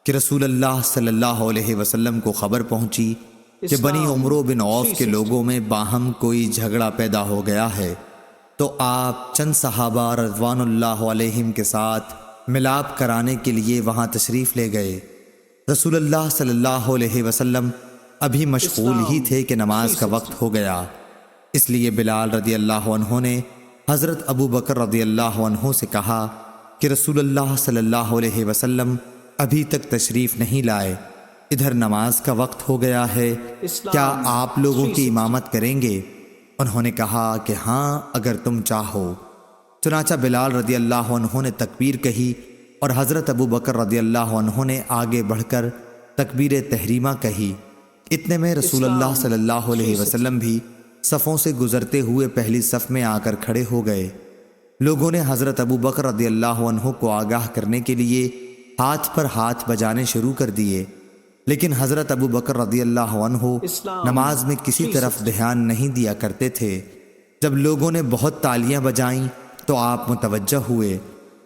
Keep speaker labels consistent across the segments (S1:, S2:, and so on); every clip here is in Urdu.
S1: کہ رسول اللہ صلی اللہ علیہ وسلم کو خبر پہنچی کہ بنی عمرو بن عوف کے لوگوں میں باہم کوئی جھگڑا پیدا ہو گیا ہے، تو آپ چند صحابہ رضوان اللہ علیہم کے ساتھ ملاپ کرانے کے لیے وہاں تشریف لے گئے۔ رسول اللہ صلی اللہ علیہ وسلم ابھی مشغول ہی تھے کہ نماز کا وقت ہو گیا، اس لیے بلال رضی اللہ عنہ نے حضرت ابو بکر رضی اللہ عنہ سے کہا کہ رسول اللہ صلی اللہ علیہ وسلم ابھی تک تشریف نہیں لائے، ادھر نماز کا وقت ہو گیا ہے، کیا آپ لوگوں کی امامت کریں گے؟ انہوں نے کہا کہ ہاں اگر تم چاہو۔ چنانچہ بلال رضی اللہ عنہ نے تکبیر کہی اور حضرت ابو بکر رضی اللہ عنہ نے آگے بڑھ کر تکبیر تحریمہ کہی۔ اتنے میں رسول اللہ صلی اللہ علیہ وسلم بھی صفوں سے گزرتے ہوئے پہلی صف میں آ کر کھڑے ہو گئے۔ لوگوں نے حضرت ابو بکر رضی اللہ عنہ کو آگاہ کرنے کے لیے ہاتھ پر ہاتھ بجانے شروع کر دیے، لیکن حضرت ابو بکر رضی اللہ عنہ نماز میں کسی طرف دھیان نہیں دیا کرتے تھے۔ جب لوگوں نے بہت تالیاں بجائیں تو آپ متوجہ ہوئے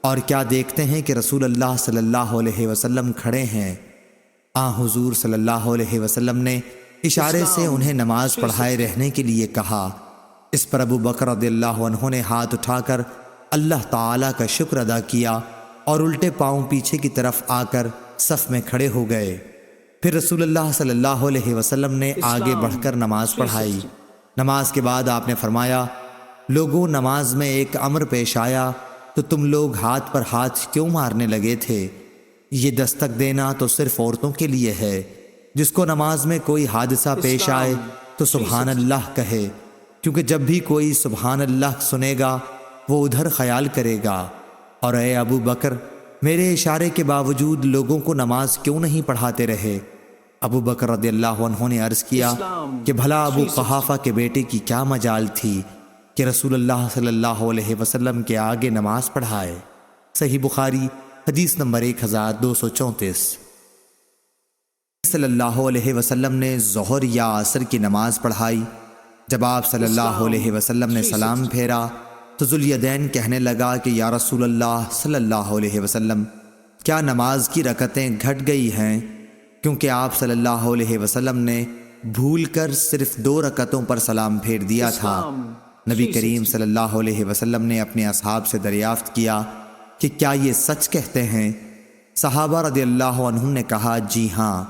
S1: اور کیا دیکھتے ہیں کہ رسول اللہ صلی اللہ علیہ وسلم کھڑے ہیں۔ حضور صلی اللہ علیہ وسلم نے اشارے سے انہیں نماز پڑھائے رہنے کے لیے کہا۔ اس پر ابو بکر رضی اللہ عنہ نے ہاتھ اٹھا کر اللہ تعالیٰ کا شکر ادا کیا اور الٹے پاؤں پیچھے کی طرف آ کر صف میں کھڑے ہو گئے۔ پھر رسول اللہ صلی اللہ علیہ وسلم نے آگے بڑھ کر نماز پڑھائی۔ نماز کے بعد آپ نے فرمایا، لوگوں نماز میں ایک امر پیش آیا تو تم لوگ ہاتھ پر ہاتھ کیوں مارنے لگے تھے؟ یہ دستک دینا تو صرف عورتوں کے لیے ہے۔ جس کو نماز میں کوئی حادثہ پیش آئے تو سبحان اللہ کہے، کیونکہ جب بھی کوئی سبحان اللہ سنے گا وہ ادھر خیال کرے گا۔ اور اے ابو بکر، میرے اشارے کے باوجود لوگوں کو نماز کیوں نہیں پڑھاتے رہے؟ ابو بکر رضی اللہ عنہ نے عرض کیا کہ بھلا ابو قحافہ کے بیٹے کی کیا مجال تھی کہ رسول اللہ صلی اللہ علیہ وسلم کے آگے نماز پڑھائے۔ صحیح بخاری حدیث نمبر 1234۔ صلی اللہ علیہ وسلم نے ظہر یا عصر کی نماز پڑھائی۔ جب آپ صلی اللہ علیہ وسلم نے سلام پھیرا تو ذوالیدین کہنے لگا کہ یا رسول اللہ صلی اللہ علیہ وسلم، کیا نماز کی رکعتیں گھٹ گئی ہیں؟ کیونکہ آپ صلی اللہ علیہ وسلم نے بھول کر صرف 2 رکعتوں پر سلام پھیر دیا تھا۔ نبی کریم صلی اللہ علیہ وسلم نے اپنے اصحاب سے دریافت کیا کہ کیا یہ سچ کہتے ہیں؟ صحابہ رضی اللہ عنہم نے کہا جی ہاں۔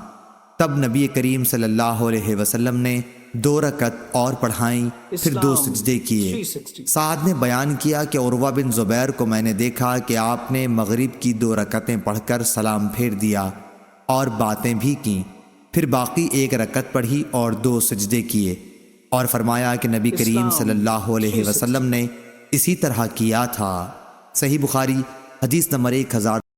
S1: تب نبی کریم صلی اللہ علیہ وسلم نے 2 رکعت اور پڑھائیں، پھر 2 سجدے کیے۔ سعد نے بیان کیا کہ عروہ بن زبیر کو میں نے دیکھا کہ آپ نے مغرب کی 2 رکعتیں پڑھ کر سلام پھیر دیا اور باتیں بھی کیں، پھر باقی 1 رکعت پڑھی اور 2 سجدے کیے، اور فرمایا کہ نبی کریم صلی اللہ علیہ وسلم نے اسی طرح کیا تھا۔ صحیح بخاری حدیث نمبر 1000۔